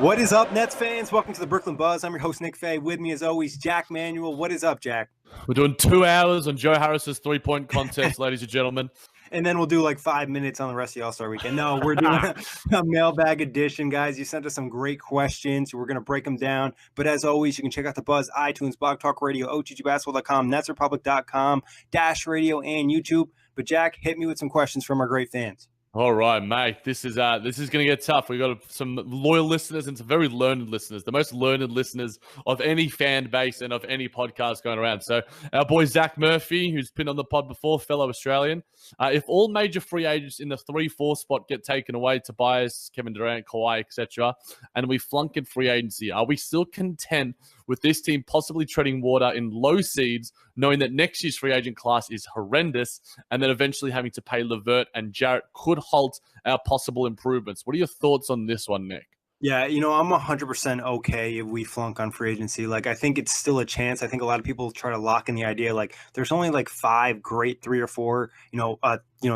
What is up, Nets fans? Welcome to the Brooklyn Buzz. I'm your host, Nick Fay. With me, as always, Jac Manuell. What is up, Jac? We're doing 2 hours on Joe Harris's three-point contest, ladies and gentlemen. And then we'll do like 5 minutes on the rest of the All-Star weekend. No, we're doing a mailbag edition, guys. You sent us some great questions. We're going to break them down. But as always, you can check out the Buzz, iTunes, Blog Talk Radio, OTGBasketball.com, NetsRepublic.com, Dash Radio, and YouTube. But Jac, hit me with some questions from our great fans. All right, mate. This is going to get tough. We've got some loyal listeners and some very learned listeners, the most learned listeners of any fan base and of any podcast going around. So our boy Zach Murphy, who's been on the pod before, fellow Australian. If all major free agents in the 3-4 spot get taken away, Tobias, Kevin Durant, Kawhi, etc., and we flunk in free agency, are we still content with this team possibly treading water in low seeds, knowing that next year's free agent class is horrendous, and then eventually having to pay LeVert and Jarrett could halt our possible improvements? What are your thoughts on this one, Nick? Yeah, I'm 100% okay if we flunk on free agency. Like, I think it's still a chance. I think a lot of people try to lock in the idea, like, there's only like 5 great 3 or 4,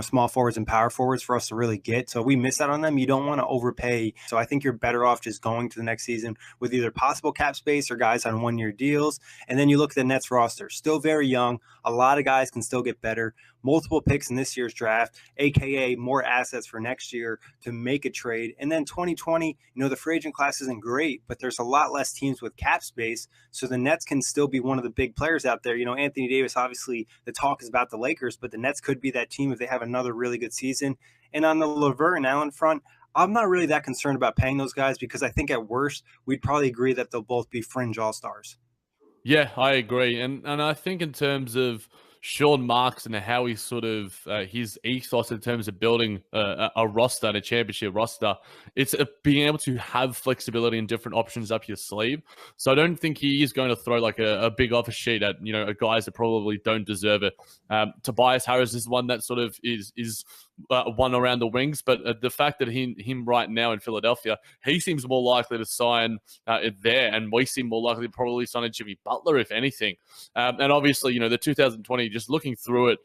small forwards and power forwards for us to really get. So if we miss out on them, you don't want to overpay. So I think you're better off just going to the next season with either possible cap space or guys on 1-year deals. And then you look at the Nets roster, still very young. A lot of guys can still get better. Multiple picks in this year's draft, aka more assets for next year to make a trade. And then 2020, the free agent class isn't great, but there's a lot less teams with cap space. So the Nets can still be one of the big players out there. Anthony Davis, obviously the talk is about the Lakers, but the Nets could be that team if they have another really good season. And on the LeVert and Allen front, I'm not really that concerned about paying those guys because I think at worst, we'd probably agree that they'll both be fringe all-stars. Yeah, I agree. And I think in terms of Sean Marks and how he sort of his ethos in terms of building a roster and a championship roster, it's being able to have flexibility and different options up your sleeve. So I don't think he is going to throw like a big offer sheet at guys that probably don't deserve it. Tobias Harris is one that sort of is one around the wings, but the fact that him right now in Philadelphia, he seems more likely to sign it there, and we seem more likely to probably sign a Jimmy Butler, if anything. And obviously, the 2020, just looking through it,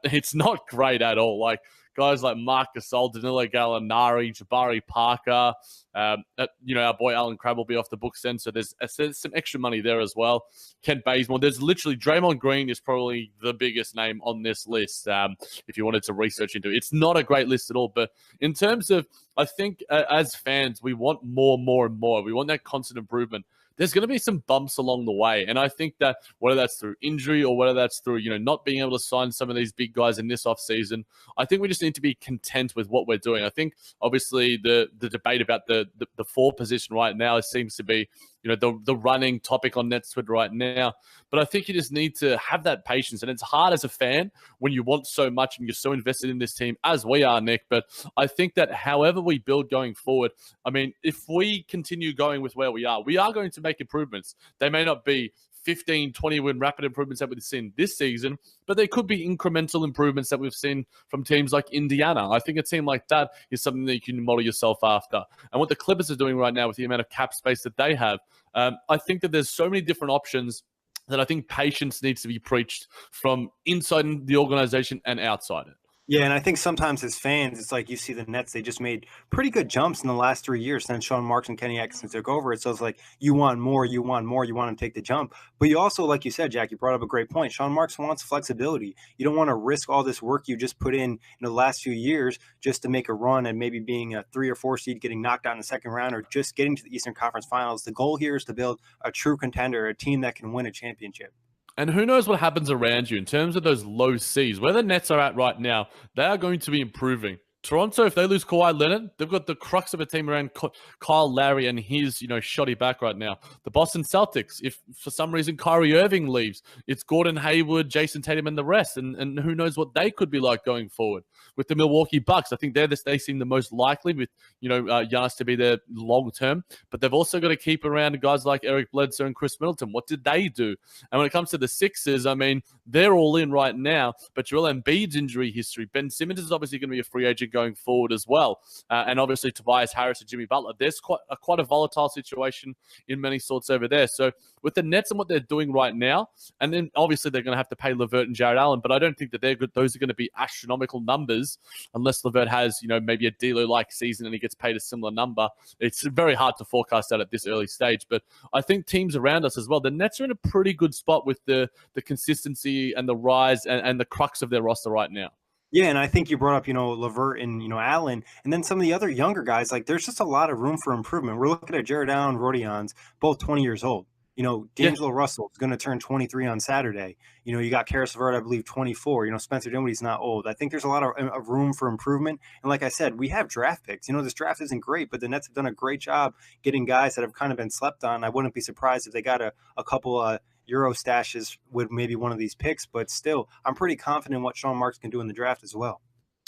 it's not great at all. Like guys like Marc Gasol, Danilo Gallinari, Jabari Parker, our boy Alan Crabb will be off the books then, so there's some extra money there as well. Kent Bazemore, there's literally Draymond Green is probably the biggest name on this list. If you wanted to research into it, it's not a great list at all. But in terms of, I think as fans, we want more and more. We want that constant improvement. There's going to be some bumps along the way. And I think that whether that's through injury or whether that's through, not being able to sign some of these big guys in this offseason, I think we just need to be content with what we're doing. I think, obviously, the debate about the 4 position right now seems to be, the running topic on Nets Twitter right now. But I think you just need to have that patience. And it's hard as a fan when you want so much and you're so invested in this team, as we are, Nick. But I think that however we build going forward, I mean, if we continue going with where we are going to make improvements. They may not be 15, 20 win rapid improvements that we've seen this season, but they could be incremental improvements that we've seen from teams like Indiana. I think a team like that is something that you can model yourself after. And what the Clippers are doing right now with the amount of cap space that they have, I think that there's so many different options that I think patience needs to be preached from inside the organization and outside it. Yeah, and I think sometimes as fans, it's like you see the Nets, they just made pretty good jumps in the last 3 years since Sean Marks and Kenny Atkinson took over it. So it's like you want more, you want them to take the jump. But you also, like you said, Jac, you brought up a great point. Sean Marks wants flexibility. You don't want to risk all this work you just put in the last few years just to make a run and maybe being a 3 or 4 seed, getting knocked out in the second round, or just getting to the Eastern Conference Finals. The goal here is to build a true contender, a team that can win a championship. And who knows what happens around you in terms of those low Cs. Where the Nets are at right now, they are going to be improving. Toronto, if they lose Kawhi Leonard, they've got the crux of a team around Kyle Lowry and his, shoddy back right now. The Boston Celtics, if for some reason Kyrie Irving leaves, it's Gordon Hayward, Jason Tatum, and the rest. And who knows what they could be like going forward. With the Milwaukee Bucks, I think they seem the most likely with, Giannis to be there long term. But they've also got to keep around guys like Eric Bledsoe and Chris Middleton. What did they do? And when it comes to the Sixers, I mean, they're all in right now. But Joel Embiid's injury history, Ben Simmons is obviously going to be a free agent going forward as well. And obviously Tobias Harris and Jimmy Butler. There's quite a volatile situation in many sorts over there. So with the Nets and what they're doing right now, and then obviously they're going to have to pay LeVert and Jarrett Allen, but I don't think that those are going to be astronomical numbers unless LeVert has, maybe a D'Lo-like season and he gets paid a similar number. It's very hard to forecast that at this early stage, but I think teams around us as well, the Nets are in a pretty good spot with the consistency and the rise and the crux of their roster right now. Yeah, and I think you brought up, LeVert and, Allen, and then some of the other younger guys, like there's just a lot of room for improvement. We're looking at Jarrett Allen, Rodions, both 20 years old. D'Angelo Russell is going to turn 23 on Saturday. You got Caris and Spence, I believe, 24. Spencer Dinwiddie's not old. I think there's a lot of room for improvement. And like I said, we have draft picks. This draft isn't great, but the Nets have done a great job getting guys that have kind of been slept on. I wouldn't be surprised if they got a couple Euro stashes with maybe one of these picks, but still, I'm pretty confident in what Sean Marks can do in the draft as well.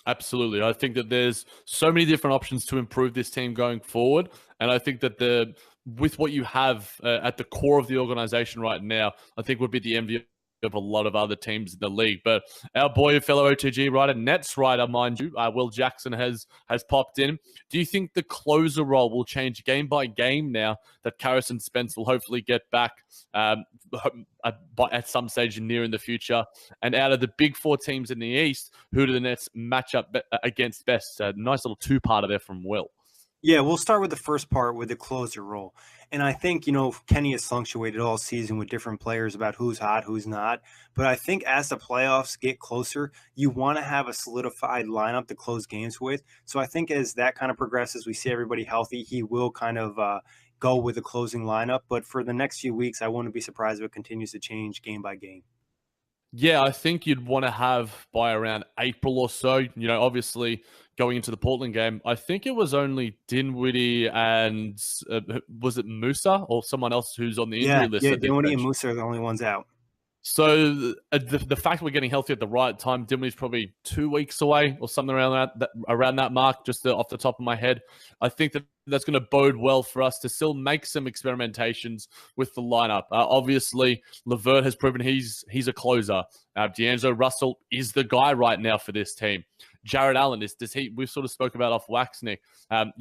Absolutely. I think that there's so many different options to improve this team going forward. And I think that with what you have at the core of the organization right now, I think would be the envy of a lot of other teams in the league. But our boy, fellow OTG writer, Nets writer, mind you, Will Jackson has popped in. Do you think the closer role will change game by game now that Caris and Spence will hopefully get back at some stage near in the future? And out of the big four teams in the East, who do the Nets match up against best? A nice little two-parter there from Will. Yeah, we'll start with the first part with the closer role. And I think, Kenny has fluctuated all season with different players about who's hot, who's not. But I think as the playoffs get closer, you want to have a solidified lineup to close games with. So I think as that kind of progresses, we see everybody healthy, he will kind of go with the closing lineup. But for the next few weeks, I wouldn't be surprised if it continues to change game by game. Yeah, I think you'd want to have by around April or so, obviously going into the Portland game, I think it was only Dinwiddie and was it Musa or someone else who's on the injury list? Yeah, Dinwiddie and Musa are the only ones out. So the fact we're getting healthy at the right time, Dinwiddie's probably 2 weeks away or something around that mark, just off the top of my head. I think that's going to bode well for us to still make some experimentations with the lineup. Obviously, LeVert has proven he's a closer. D'Angelo Russell is the guy right now for this team. Jarrett Allen we've sort of spoke about off wax, Nick.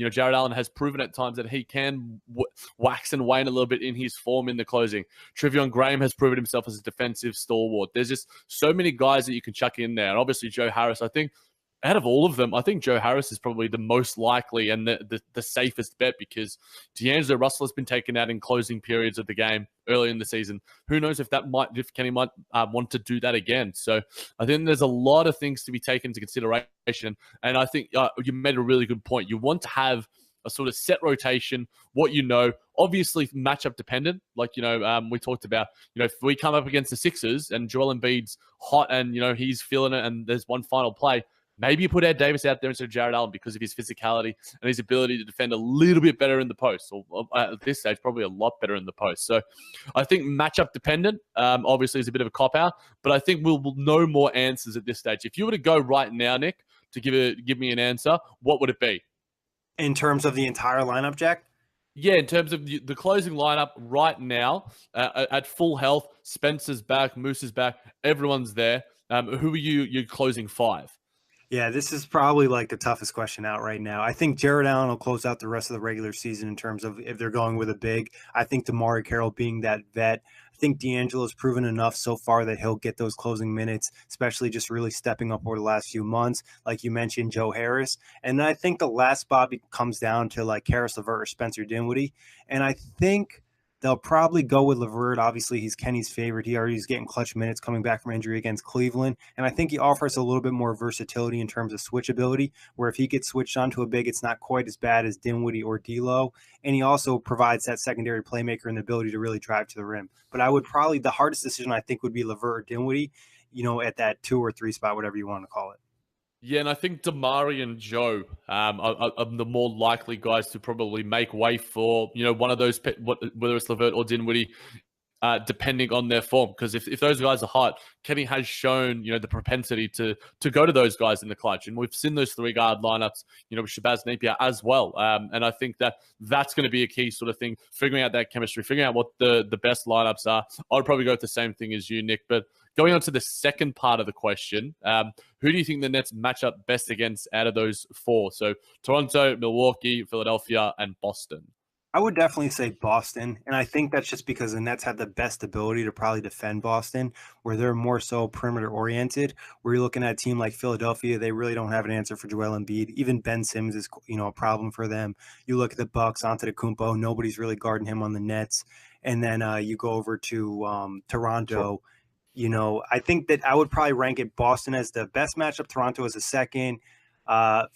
Jarrett Allen has proven at times that he can wax and wane a little bit in his form in the closing. Trevion Graham has proven himself as a defensive stalwart. There's just so many guys that you can chuck in there. And obviously Joe Harris, I think, out of all of them, I think Joe Harris is probably the most likely and the safest bet because D'Angelo Russell has been taken out in closing periods of the game early in the season. Who knows if Kenny might want to do that again. So I think there's a lot of things to be taken into consideration. And I think you made a really good point. You want to have a sort of set rotation, obviously matchup dependent. Like, we talked about, if we come up against the Sixers and Joel Embiid's hot and, he's feeling it and there's one final play, maybe you put Ed Davis out there instead of Jarrett Allen because of his physicality and his ability to defend a little bit better in the post, or at this stage, probably a lot better in the post. So I think matchup dependent, obviously, is a bit of a cop-out, but I think we'll know more answers at this stage. If you were to go right now, Nick, to give me an answer, what would it be? In terms of the entire lineup, Jack? Yeah, in terms of the closing lineup right now, at full health, Spencer's back, Moose is back, everyone's there. Who are you closing five? Yeah, this is probably like the toughest question out right now. I think Jarrett Allen will close out the rest of the regular season in terms of if they're going with a big. I think DeMarre Carroll being that vet. I think D'Angelo's proven enough so far that he'll get those closing minutes, especially just really stepping up over the last few months. Like you mentioned, Joe Harris. And I think the last spot comes down to like Caris LeVert or Spencer Dinwiddie. And I think they'll probably go with LeVert. Obviously, he's Kenny's favorite. He already is getting clutch minutes coming back from injury against Cleveland. And I think he offers a little bit more versatility in terms of switchability, where if he gets switched onto a big, it's not quite as bad as Dinwiddie or D'Lo. And he also provides that secondary playmaker and the ability to really drive to the rim. But I would probably, the hardest decision I think would be LeVert or Dinwiddie, at that 2 or 3 spot, whatever you want to call it. Yeah, and I think Damari and Joe are the more likely guys to probably make way for, one of those, whether it's LeVert or Dinwiddie, depending on their form. Because if those guys are hot, Kenny has shown, the propensity to go to those guys in the clutch. And we've seen those 3-guard lineups, with Shabazz Napier as well. And I think that's going to be a key sort of thing, figuring out that chemistry, figuring out what the best lineups are. I'd probably go with the same thing as you, Nick. But going on to the second part of the question, who do you think the Nets match up best against out of those 4? So Toronto, Milwaukee, Philadelphia, and Boston. I would definitely say Boston, and I think that's just because the Nets have the best ability to probably defend Boston, where they're more so perimeter-oriented. Where you're looking at a team like Philadelphia, they really don't have an answer for Joel Embiid. Even Ben Simmons is, a problem for them. You look at the Bucks, Antetokounmpo, nobody's really guarding him on the Nets. And then you go over to Toronto. Sure. I think that I would probably rank it Boston as the best matchup, Toronto as a second,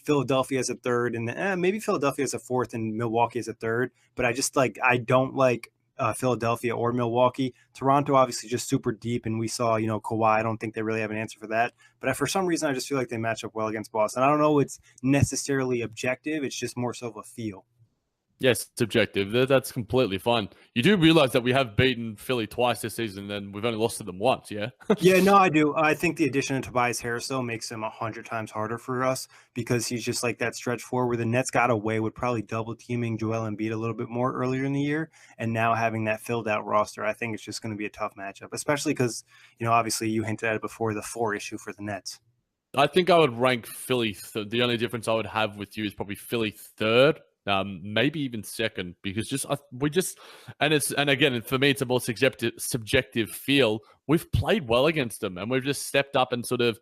Philadelphia as a third, and maybe Philadelphia as a fourth and Milwaukee as a third. But I don't like Philadelphia or Milwaukee. Toronto obviously just super deep, and we saw, Kawhi. I don't think they really have an answer for that. But for some reason, I just feel like they match up well against Boston. I don't know it's necessarily objective. It's just more so of a feel. Yes, it's objective. That's completely fine. You do realize that we have beaten Philly twice this season, and we've only lost to them once, yeah? Yeah, no, I do. I think the addition of Tobias Harris, though, makes him 100 times harder for us because he's just like that stretch four where the Nets got away with probably double-teaming Joel Embiid a little bit more earlier in the year, and now having that filled-out roster, I think it's just going to be a tough matchup, especially because, obviously you hinted at it before, the 4 issue for the Nets. I think I would rank Philly. The only difference I would have with you is probably Philly third. Maybe even second, because and again, for me, it's a more subjective feel. We've played well against them, and we've just stepped up and sort of,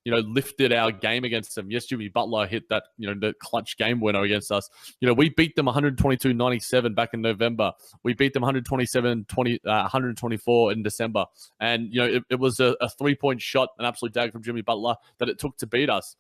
lifted our game against them. Yes, Jimmy Butler hit that, the clutch game winner against us. We beat them 122-97 back in November. We beat them 124 in December. And, it was a 3-point shot, an absolute dagger from Jimmy Butler that it took to beat us.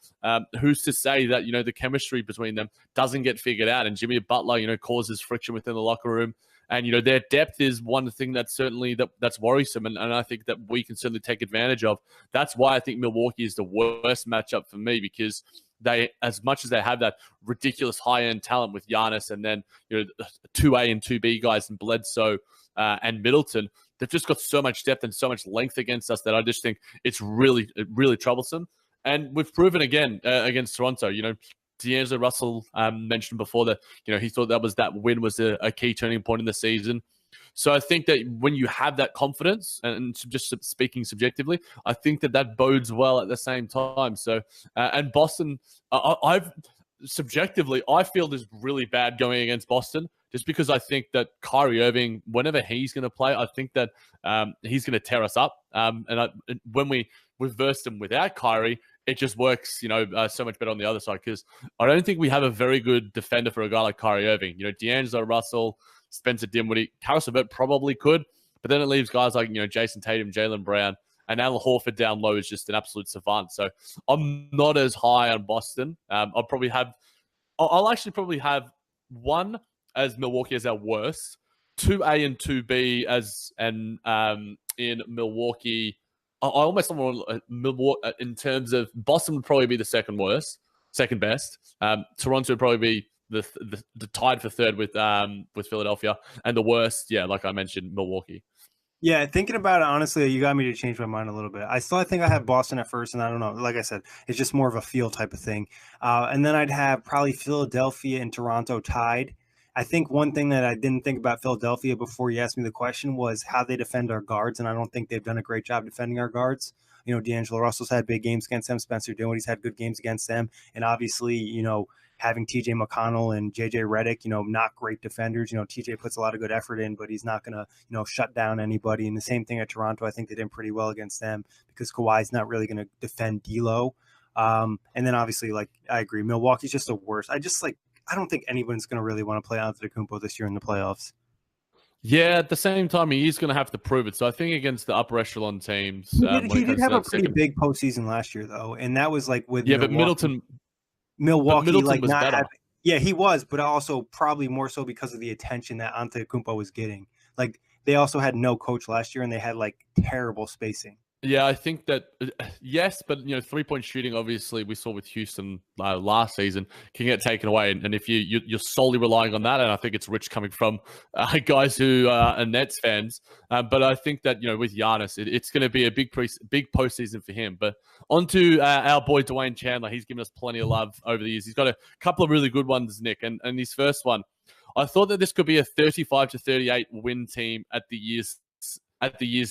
Who's to say that, the chemistry between them doesn't get figured out, and Jimmy Butler, causes friction within the locker room. And, their depth is one thing that's certainly that's worrisome, and I think that we can certainly take advantage of. That's why I think Milwaukee is the worst matchup for me, because they, as much as they have that ridiculous high-end talent with Giannis and then, 2A and 2B guys in Bledsoe and Middleton, they've just got so much depth and so much length against us that I just think it's really, really troublesome. And we've proven again against Toronto, D'Angelo Russell mentioned before that, he thought that win was a key turning point in the season. So I think that when you have that confidence, and just speaking subjectively, I think that bodes well at the same time. So, and Boston, I feel this really bad going against Boston, just because I think that Kyrie Irving, whenever he's going to play, I think that he's going to tear us up. When we versed him without Kyrie, it just works, so much better on the other side, because I don't think we have a very good defender for a guy like Kyrie Irving. D'Angelo Russell, Spencer Dinwiddie, Caris and Spence probably could, but then it leaves guys like, Jason Tatum, Jaylen Brown, and Al Horford down low is just an absolute savant. So I'm not as high on Boston. I'll actually probably have 1 as Milwaukee as our worst, 2A and 2B in Milwaukee. I almost want Milwaukee in terms of Boston would probably be the second best. Toronto would probably be the tied for third with Philadelphia, and the worst, like I mentioned, Milwaukee. Yeah, thinking about it, honestly, you got me to change my mind a little bit. I think I have Boston at first, and I don't know. Like I said, it's just more of a feel type of thing. And then I'd have probably Philadelphia and Toronto tied. I think one thing that I didn't think about Philadelphia before you asked me the question was how they defend our guards, and I don't think they've done a great job defending our guards. D'Angelo Russell's had big games against them. Spencer Dinwiddie's had good games against them. And obviously, having TJ McConnell and JJ Redick, not great defenders. TJ puts a lot of good effort in, but he's not going to, shut down anybody. And the same thing at Toronto. I think they did pretty well against them because Kawhi's not really going to defend D'Lo. And then obviously, I agree, Milwaukee's just the worst. I don't think anyone's going to really want to play Antetokounmpo this year in the playoffs. Yeah, at the same time, he is going to have to prove it. So I think against the upper echelon teams, he did have a pretty big postseason last year, though, and that was with Milwaukee. Milwaukee was better. He was, but also probably more so because of the attention that Antetokounmpo was getting. They also had no coach last year, and they had terrible spacing. Yeah, I think that yes, but 3-point shooting, obviously, we saw with Houston last season, can get taken away, and if you're solely relying on that, and I think it's rich coming from guys who are Nets fans, but I think that with Giannis, it's going to be a big postseason for him. But on to our boy Duane Chandler, he's given us plenty of love over the years. He's got a couple of really good ones, Nick, and his first one, I thought that this could be a 35-38 win team at the year's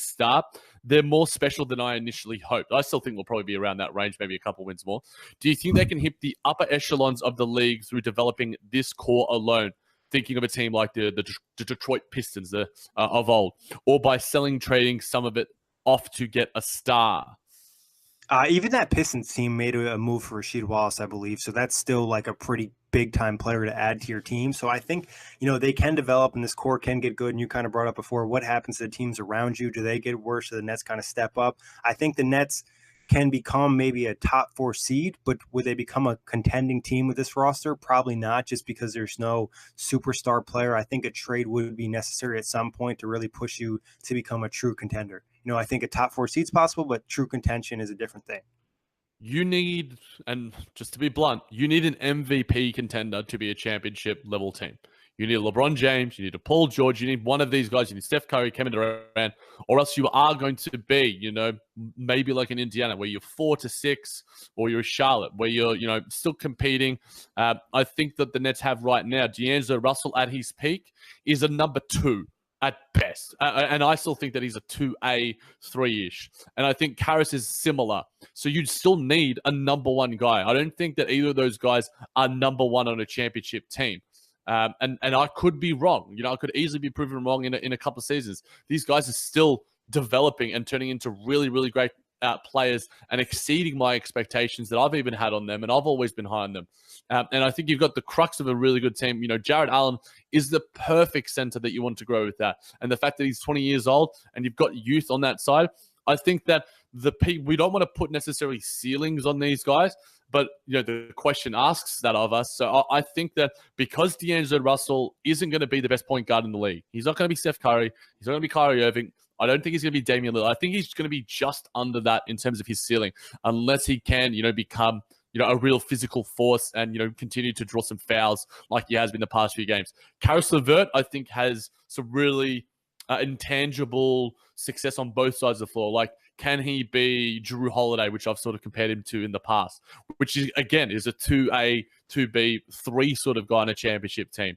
start. They're more special than I initially hoped. I still think we'll probably be around that range, maybe a couple wins more. Do you think they can hit the upper echelons of the league through developing this core alone? Thinking of a team like the Detroit Pistons of old, or by trading some of it off to get a star? Even that Pistons team made a move for Rasheed Wallace, I believe. So that's still like a pretty big time player to add to your team. So I think, they can develop and this core can get good. And you kind of brought up before, what happens to the teams around you? Do they get worse? Do the Nets kind of step up? I think the Nets can become maybe a top 4 seed, but would they become a contending team with this roster? Probably not, just because there's no superstar player. I think a trade would be necessary at some point to really push you to become a true contender. I think a top 4 seed's possible, but true contention is a different thing. You need, and just to be blunt, you need an MVP contender to be a championship level team. You need a LeBron James, you need a Paul George, you need one of these guys, you need Steph Curry, Kevin Durant, or else you are going to be, maybe like in Indiana where you're 4-6, or you're a Charlotte where you're, still competing. I think that the Nets have right now, D'Angelo Russell at his peak is a number 2 at best. And I still think that he's a 2A, 3-ish. And I think Caris is similar. So you'd still need a number 1 guy. I don't think that either of those guys are number 1 on a championship team. And I could be wrong. I could easily be proven wrong in a couple of seasons. These guys are still developing and turning into really, really great players and exceeding my expectations that I've even had on them, and I've always been high on them. And I think you've got the crux of a really good team. Jarrett Allen is the perfect center that you want to grow with that. And the fact that he's 20 years old and you've got youth on that side, I think that we don't want to put necessarily ceilings on these guys, but the question asks that of us. So I think that because D'Angelo Russell isn't going to be the best point guard in the league, he's not going to be Steph Curry, he's not going to be Kyrie Irving, I don't think he's going to be Damian Lillard. I think he's going to be just under that in terms of his ceiling, unless he can, become, a real physical force and, continue to draw some fouls like he has been the past few games. Caris LeVert, I think, has some really intangible success on both sides of the floor. Like, can he be Drew Holiday, which I've sort of compared him to in the past, which is, again, is a 2A, 2B, 3 sort of guy on a championship team.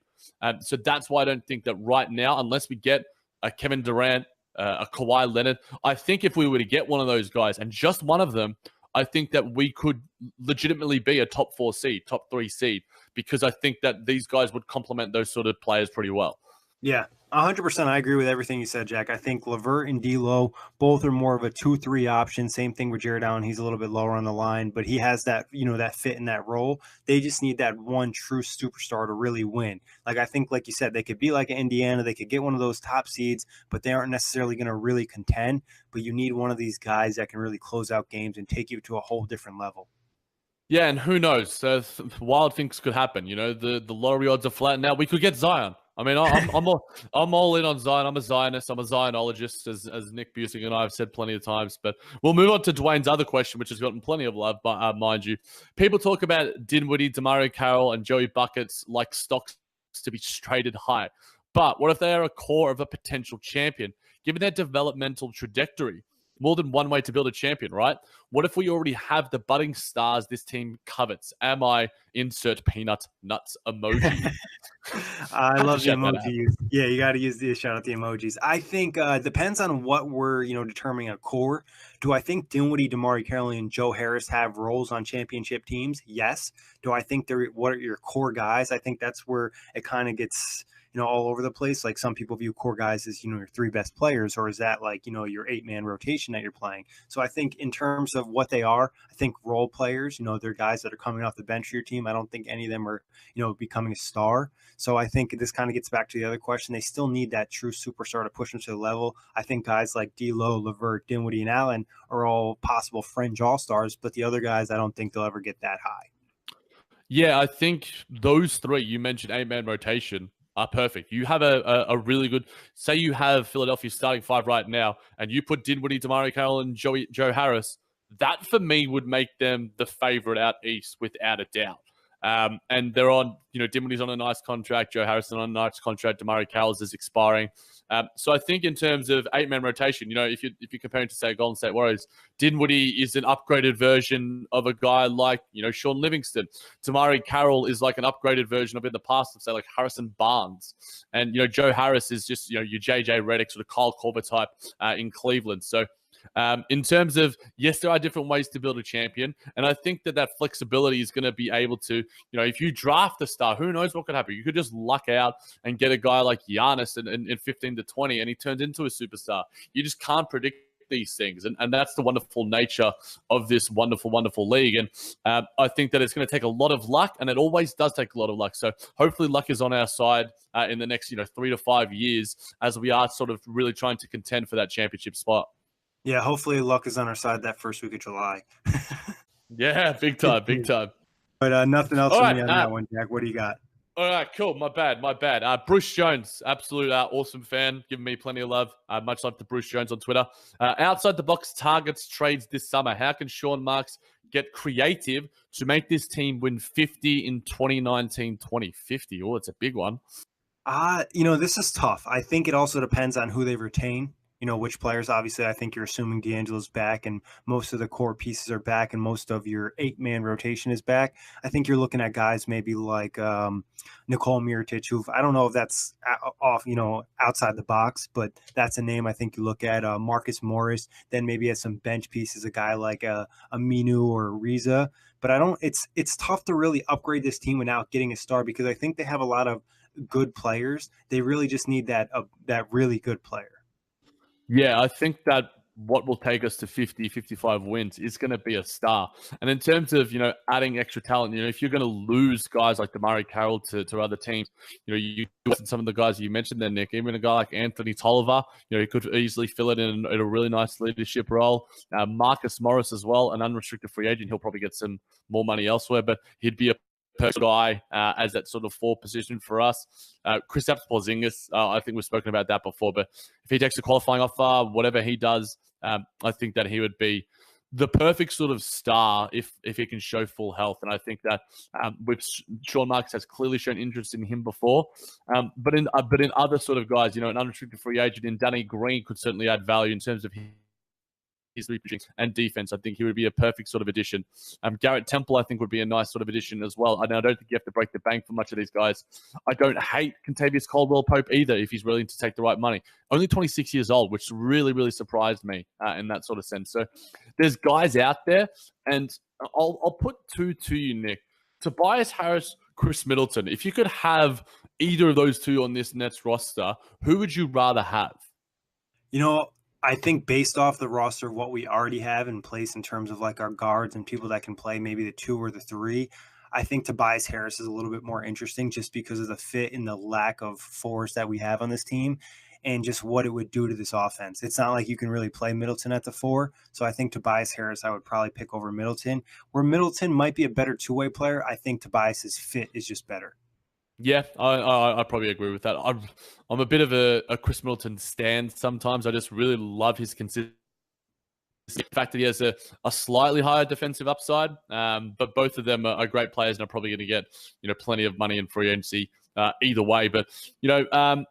So that's why I don't think that right now, unless we get a Kevin Durant, a Kawhi Leonard, I think if we were to get one of those guys and just one of them, I think that we could legitimately be a top 4 seed, top 3 seed, because I think that these guys would complement those sort of players pretty well. Yeah, 100%. I agree with everything you said, Jack. I think LeVert and D'Lo both are more of a 2-3 option. Same thing with Jarrett Allen. He's a little bit lower on the line, but he has that, that fit in that role. They just need that one true superstar to really win. Like, I think, like you said, they could be like Indiana. They could get one of those top seeds, but they aren't necessarily going to really contend. But you need one of these guys that can really close out games and take you to a whole different level. Yeah, and who knows? Wild things could happen. The lottery odds are flat now. We could get Zion. I mean, I'm all in on Zion. I'm a Zionist. I'm a Zionologist, as Nick Busing and I have said plenty of times. But we'll move on to Dwayne's other question, which has gotten plenty of love, mind you. People talk about Dinwiddie, DeMario Carroll, and Joey Buckets like stocks to be traded high. But what if they are a core of a potential champion? Given their developmental trajectory, more than one way to build a champion, right? What if we already have the budding stars this team covets? Am I insert peanut nuts emoji? I love the emoji. Yeah, you got to use the shout out the emojis. I think it depends on what we're determining a core. Do I think Dinwiddie, DeMario Carroll, and Joe Harris have roles on championship teams? Yes. Do I think what are your core guys? I think that's where it kind of gets all over the place. Like, some people view core guys as, your 3 best players, or is that like, your 8-man rotation that you're playing? So I think in terms of what they are, I think role players, they're guys that are coming off the bench of your team. I don't think any of them are, becoming a star. So I think this kind of gets back to the other question. They still need that true superstar to push them to the level. I think guys like D'Lo, LeVert, Dinwiddie, and Allen are all possible fringe all-stars, but the other guys, I don't think they'll ever get that high. Yeah, I think those 3, you mentioned 8-man rotation. Perfect. You have a really good, say you have Philadelphia starting five right now, and you put Dinwiddie, DeMario Carroll, and Joe Harris. That for me would make them the favorite out east without a doubt. And they're on, Dinwiddie's on a nice contract, Joe Harrison on a nice contract, DeMario Carroll's is expiring. So I think in terms of 8-man rotation, if you're comparing to, say, Golden State Warriors, Dinwiddie is an upgraded version of a guy like, Sean Livingston. DeMario Carroll is like an upgraded version of in the past of, say, like Harrison Barnes. And, Joe Harris is just, your JJ Redick, sort of Kyle Korver type in Cleveland. So in terms of, yes, there are different ways to build a champion. And I think that flexibility is going to be able to, if you draft a star, who knows what could happen? You could just luck out and get a guy like Giannis in 15 to 20 and he turns into a superstar. You just can't predict these things. And that's the wonderful nature of this wonderful, wonderful league. And I think that it's going to take a lot of luck, and it always does take a lot of luck. So hopefully luck is on our side in the next, 3 to 5 years as we are sort of really trying to contend for that championship spot. Yeah, hopefully luck is on our side that first week of July. Yeah, big time, big time. But nothing else from me on that one, Jack. What do you got? All right, cool. My bad. Bruce Jones, absolute awesome fan, giving me plenty of love. Much love to Bruce Jones on Twitter. Outside the box targets trades this summer. How can Sean Marks get creative to make this team win 50 in 2019-2050? Oh, it's a big one. This is tough. I think it also depends on who they retain. Which players. Obviously, I think you're assuming D'Angelo's back and most of the core pieces are back and most of your 8-man rotation is back. I think you're looking at guys maybe like Nicole Mirotic, who I don't know if that's off, outside the box, but that's a name I think you look at. Marcus Morris, then maybe as some bench pieces, a guy like a Minu or a Riza. But it's tough to really upgrade this team without getting a star because I think they have a lot of good players. They really just need that really good player. Yeah, I think that what will take us to 50, 55 wins is going to be a star. And in terms of, adding extra talent, if you're going to lose guys like DeMario Carroll to other teams, you some of the guys you mentioned there, Nick, even a guy like Anthony Tolliver, he could easily fill it in a really nice leadership role. Marcus Morris as well, an unrestricted free agent. He'll probably get some more money elsewhere, but he'd be a perfect guy as that sort of 4 position for us. Kristaps Porzingis, I think we've spoken about that before, but if he takes a qualifying offer, whatever he does, I think that he would be the perfect sort of star if he can show full health. And I think that with Sean Marks has clearly shown interest in him before. But in other sort of guys, an unrestricted free agent in Danny Green could certainly add value in terms of his reaching and defense. I think he would be a perfect sort of addition. Garrett Temple, I think, would be a nice sort of addition as well. And I don't think you have to break the bank for much of these guys. I don't hate Kentavious Caldwell-Pope either if he's willing to take the right money. Only 26 years old, which really, really surprised me in that sort of sense. So there's guys out there, and I'll put 2 to you, Nick. Tobias Harris, Chris Middleton. If you could have either of those 2 on this Nets roster, who would you rather have? I think based off the roster of what we already have in place in terms of like our guards and people that can play maybe the 2 or the 3, I think Tobias Harris is a little bit more interesting just because of the fit and the lack of force that we have on this team and just what it would do to this offense. It's not like you can really play Middleton at the 4. So I think Tobias Harris I would probably pick over Middleton. Where Middleton might be a better 2-way player, I think Tobias's fit is just better. Yeah, I probably agree with that. I'm a bit of a Chris Middleton stan sometimes. I just really love his consistency. The fact that he has a slightly higher defensive upside, but both of them are great players and are probably going to get plenty of money in free agency either way. But I'm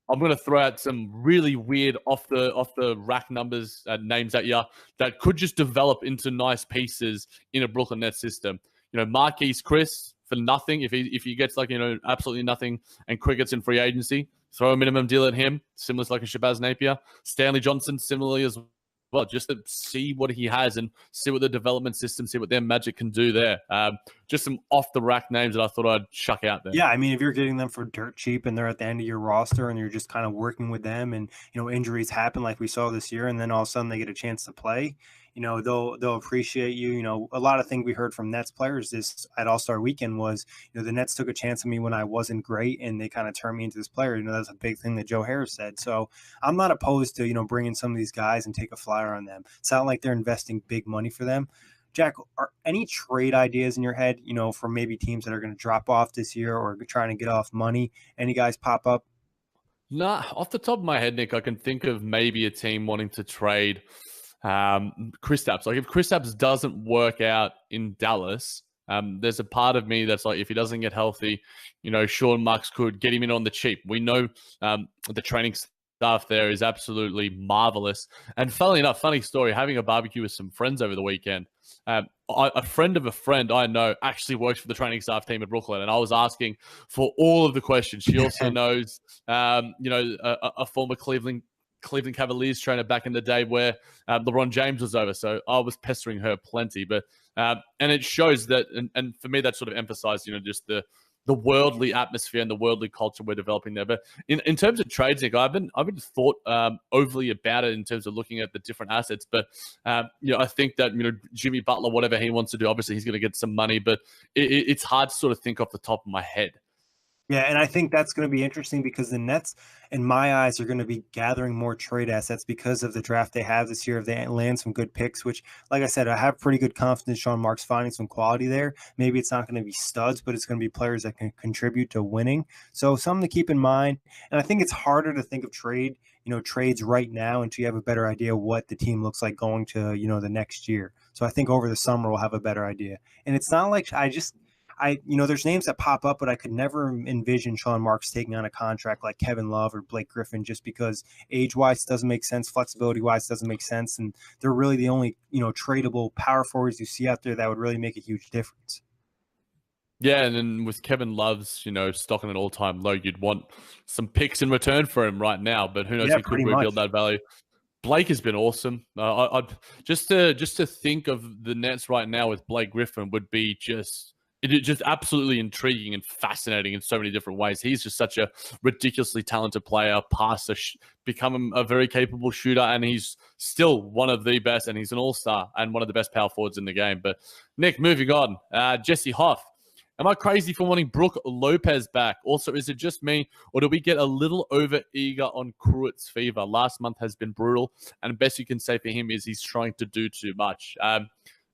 going to throw out some really weird off the rack numbers names at you that could just develop into nice pieces in a Brooklyn Nets system. Marquise Chris. For nothing, if he gets absolutely nothing, and Cricket's in free agency, throw a minimum deal at him, similar to like a Shabazz Napier. Stanley Johnson, similarly as well, just to see what he has and see what the development system, see what their magic can do there. Just some off the rack names that I thought I'd chuck out there. Yeah, I mean, if you're getting them for dirt cheap and they're at the end of your roster and you're just kind of working with them, and injuries happen like we saw this year, and then all of a sudden they get a chance to play. They'll appreciate you. A lot of things we heard from Nets players this at All-Star Weekend was, the Nets took a chance on me when I wasn't great, and they kind of turned me into this player. That's a big thing that Joe Harris said. So I'm not opposed to, bringing some of these guys and take a flyer on them. It's not like they're investing big money for them. Jack, are any trade ideas in your head, for maybe teams that are going to drop off this year or trying to get off money? Any guys pop up? Nah, off the top of my head, Nick, I can think of maybe a team wanting to trade Kristaps. Like if Kristaps doesn't work out in Dallas, there's a part of me that's like, if he doesn't get healthy, Sean Marks could get him in on the cheap. We know the training staff there is absolutely marvelous. And funnily enough, funny story, having a barbecue with some friends over the weekend, a friend of a friend I know actually works for the training staff team at Brooklyn, and I was asking for all of the questions. She also knows, a former Cleveland Cavaliers trainer back in the day where LeBron James was over. So I was pestering her plenty, but and it shows that, and for me, that sort of emphasized, just the worldly atmosphere and the worldly culture we're developing there. But in terms of trades, Nick, I've been thought overly about it in terms of looking at the different assets. But I think that Jimmy Butler, whatever he wants to do, obviously he's going to get some money, but it's hard to sort of think off the top of my head. Yeah, and I think that's going to be interesting because the Nets, in my eyes, are going to be gathering more trade assets because of the draft they have this year. If they land some good picks, which, like I said, I have pretty good confidence Sean Marks finding some quality there. Maybe it's not going to be studs, but it's going to be players that can contribute to winning. So something to keep in mind. And I think it's harder to think of trades right now until you have a better idea what the team looks like going to, the next year. So I think over the summer we'll have a better idea. And it's not like there's names that pop up, but I could never envision Sean Marks taking on a contract like Kevin Love or Blake Griffin just because age-wise doesn't make sense, flexibility-wise doesn't make sense, and they're really the only, tradable power forwards you see out there that would really make a huge difference. Yeah, and then with Kevin Love's, stock on an all-time low, you'd want some picks in return for him right now, but who knows, he could rebuild that value. Blake has been awesome. Just to think of the Nets right now with Blake Griffin would be just absolutely intriguing and fascinating in so many different ways. He's just such a ridiculously talented player, passer, become a very capable shooter, and he's still one of the best, and he's an all-star and one of the best power forwards in the game. But Nick, moving on, Jesse Hoff. Am I crazy for wanting Brook Lopez back? Also, is it just me, or do we get a little over-eager on Cruitt's fever? Last month has been brutal, and best you can say for him is he's trying to do too much.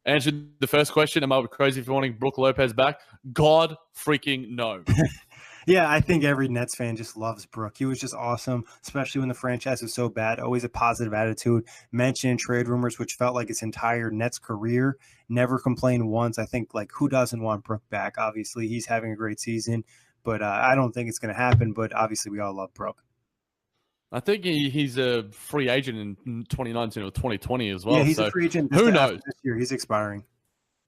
Answer the first question, am I crazy for wanting Brook Lopez back? God freaking no. Yeah, I think every Nets fan just loves Brook. He was just awesome, especially when the franchise was so bad. Always a positive attitude. Mentioned trade rumors, which felt like his entire Nets career. Never complained once. I think, who doesn't want Brook back? Obviously, he's having a great season, but I don't think it's going to happen. But obviously, we all love Brook. I think he's a free agent in 2019 or 2020 as well. Yeah, he's a free agent. Who knows? This year, he's expiring.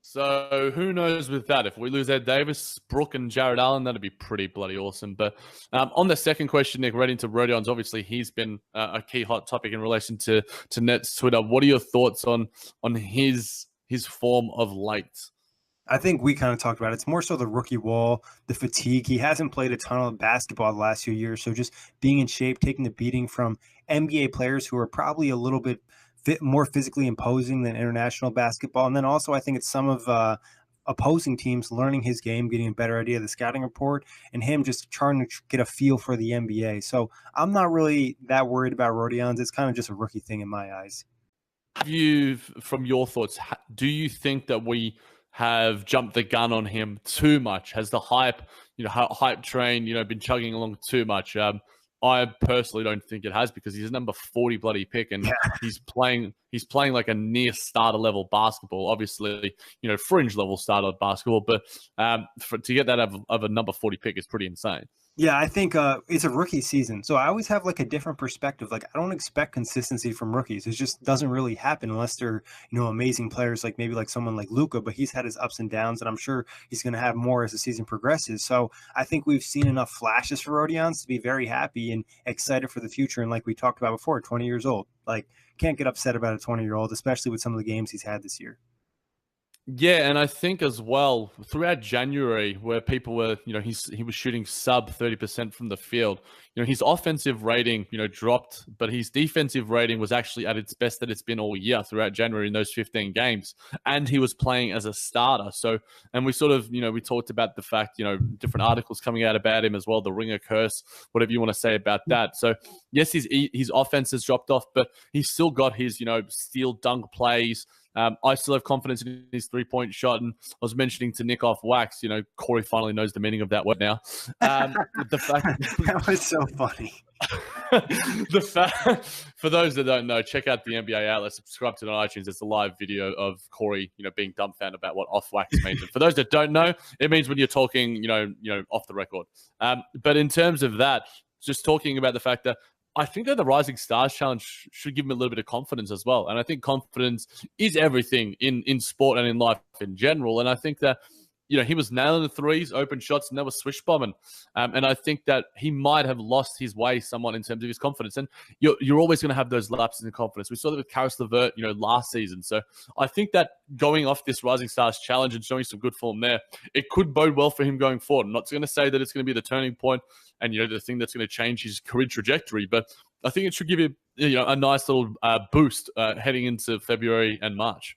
So who knows with that? If we lose Ed Davis, Brook, and Jared Allen, that'd be pretty bloody awesome. But on the second question, Nick, right into Rodions, obviously he's been a key hot topic in relation to Nets Twitter. What are your thoughts on his form of late? I think we kind of talked about it. It's more so the rookie wall, the fatigue. He hasn't played a ton of basketball the last few years. So just being in shape, taking the beating from NBA players who are probably a little bit more physically imposing than international basketball. And then also I think it's some of opposing teams learning his game, getting a better idea of the scouting report, and him just trying to get a feel for the NBA. So I'm not really that worried about Rodions. It's kind of just a rookie thing in my eyes. From your thoughts, do you think that we have jumped the gun on him too much? Has the hype train, been chugging along too much? I personally don't think it has, because he's a number 40 bloody pick, and he's playing like a near starter level basketball. Obviously, fringe level starter basketball, but to get that of a number 40 pick is pretty insane. Yeah, I think it's a rookie season. So I always have a different perspective. I don't expect consistency from rookies. It just doesn't really happen unless they're, amazing players, maybe someone like Luka, but he's had his ups and downs, and I'm sure he's going to have more as the season progresses. So I think we've seen enough flashes for Rodions to be very happy and excited for the future. And like we talked about before, 20 years old. Can't get upset about a 20-year-old, especially with some of the games he's had this year. Yeah, and I think as well throughout January, where people were, he was shooting sub 30% from the field. His offensive rating, dropped, but his defensive rating was actually at its best that it's been all year throughout January in those 15 games, and he was playing as a starter. So, and we sort of, we talked about the fact, different articles coming out about him as well, the ringer curse, whatever you want to say about that. So, yes, his offense has dropped off, but he's still got his, steal dunk plays. I still have confidence in his 3-point shot. And I was mentioning to Nick off wax, Corey finally knows the meaning of that word now. The fact that was so funny. For those that don't know, check out the NBA Outlet. Subscribe to it on iTunes. It's a live video of Corey, being dumbfounded about what off wax means. And for those that don't know, it means when you're talking, off the record. But in terms of that, just talking about the fact that I think that the Rising Stars Challenge should give him a little bit of confidence as well. And I think confidence is everything in sport and in life in general. And I think that, he was nailing the threes, open shots, and that was swish bombing. And I think that he might have lost his way somewhat in terms of his confidence. And you're always going to have those lapses in confidence. We saw that with Caris LeVert, last season. So I think that going off this Rising Stars Challenge and showing some good form there, it could bode well for him going forward. I'm not going to say that it's going to be the turning point and, the thing that's going to change his career trajectory, but I think it should give him, a nice little boost heading into February and March.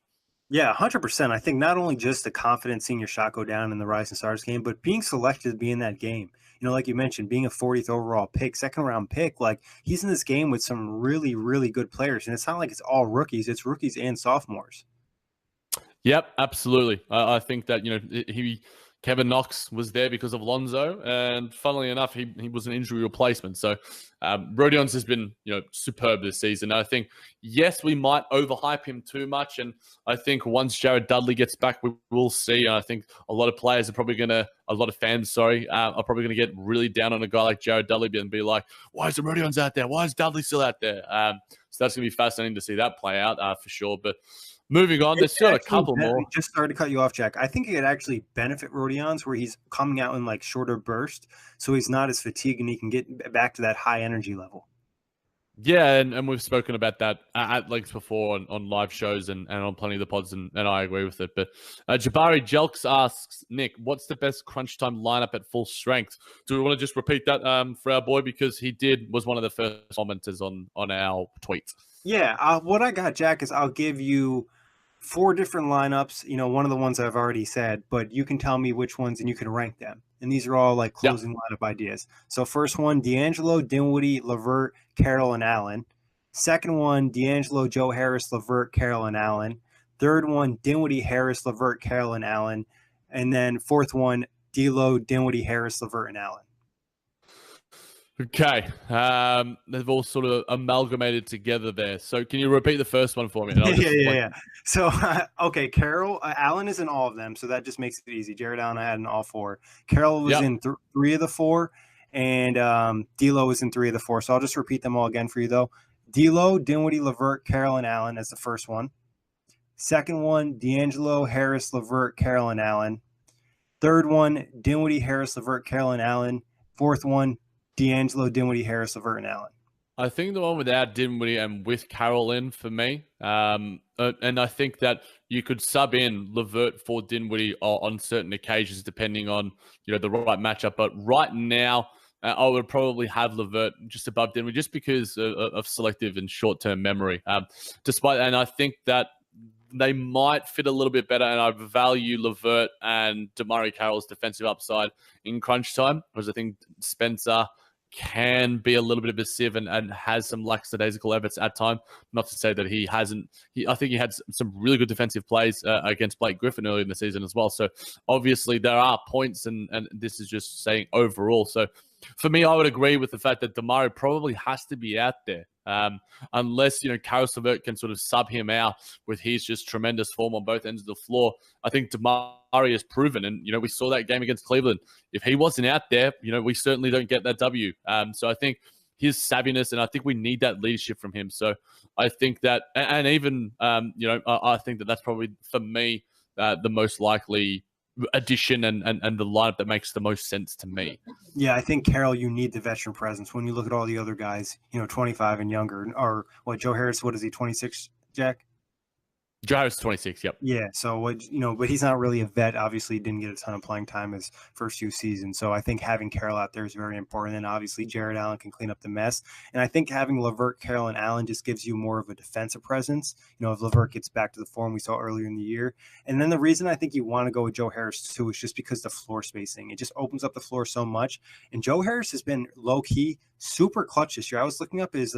Yeah, 100%. I think not only just the confidence seeing your shot go down in the Rising Stars game, but being selected to be in that game. Like you mentioned, being a 40th overall pick, second round pick, like he's in this game with some really, really good players. And it's not like it's all rookies, it's rookies and sophomores. Yep, absolutely. I think that, Kevin Knox was there because of Lonzo, and funnily enough, he was an injury replacement. So Rodion's has been superb this season. I think, yes, we might overhype him too much, and I think once Jared Dudley gets back, we will see. And I think a lot of fans, are probably going to get really down on a guy like Jared Dudley and be like, why is the Rodion's out there? Why is Dudley still out there? So that's going to be fascinating to see that play out for sure. But moving on, there's still a couple more. Just started to cut you off, Jack. I think it could actually benefit Rodion's where he's coming out in like shorter bursts, so he's not as fatigued and he can get back to that high energy level. Yeah, and we've spoken about that at length before on live shows and on plenty of the pods, and I agree with it. But Jabari Jelks asks, Nick, what's the best crunch time lineup at full strength? Do we want to just repeat that for our boy, because he was one of the first commenters on our tweet? Yeah, what I got, Jack, is I'll give you 4 different lineups, one of the ones I've already said, but you can tell me which ones and you can rank them. And these are all like closing lineup ideas. So first one, D'Angelo, Dinwiddie, LeVert, Carroll, and Allen. Second one, D'Angelo, Joe Harris, LeVert, Carroll, and Allen. Third one, Dinwiddie, Harris, LeVert, Carroll, and Allen. And then fourth one, D'Lo, Dinwiddie, Harris, LeVert, and Allen. Okay. They've all sort of amalgamated together there. So can you repeat the first one for me? Yeah. So, okay, Carroll, Allen is in all of them, so that just makes it easy. Jared Allen I had in all 4. Carroll was in 3 of the 4, and D'Lo was in 3 of the 4. So I'll just repeat them all again for you, though. D'Lo, Dinwiddie, LeVert, Carroll, and Allen as the first one. Second one, D'Angelo, Harris, LeVert, Carroll, and Allen. Third one, Dinwiddie, Harris, LeVert, Carroll, and Allen. Fourth one, D'Angelo, Dinwiddie, Harris, LeVert, and Allen. I think the one without Dinwiddie and with Carroll in for me. And I think that you could sub in LeVert for Dinwiddie on certain occasions, depending on the right matchup. But right now, I would probably have LeVert just above Dinwiddie, just because of selective and short-term memory. And I think that they might fit a little bit better, and I value LeVert and DeMario Carroll's defensive upside in crunch time, because I think Spencer can be a little bit of a sieve and has some lackadaisical efforts at time. Not to say that he hasn't. I think he had some really good defensive plays against Blake Griffin early in the season as well. So obviously there are points, and this is just saying overall. So for me, I would agree with the fact that DeMario probably has to be out there. Unless, Caris LeVert can sort of sub him out with his just tremendous form on both ends of the floor. I think DeMario has proven, and, we saw that game against Cleveland. If he wasn't out there, we certainly don't get that W. So I think his savviness, and I think we need that leadership from him. So I think that, and even, I think that that's probably, for me, the most likely addition and the lineup that makes the most sense to me. Yeah, I think, Carroll, you need the veteran presence. When you look at all the other guys, 25 and younger, or Joe Harris, what is he, 26, Jack? Joe Harris 26, yep. Yeah, so but he's not really a vet. Obviously, he didn't get a ton of playing time his first few seasons. So I think having Carroll out there is very important. And obviously, Jared Allen can clean up the mess. And I think having LeVert, Carroll, and Allen just gives you more of a defensive presence. If LeVert gets back to the form we saw earlier in the year. And then the reason I think you want to go with Joe Harris too is just because the floor spacing. It just opens up the floor so much. And Joe Harris has been low key super clutch this year. I was looking up his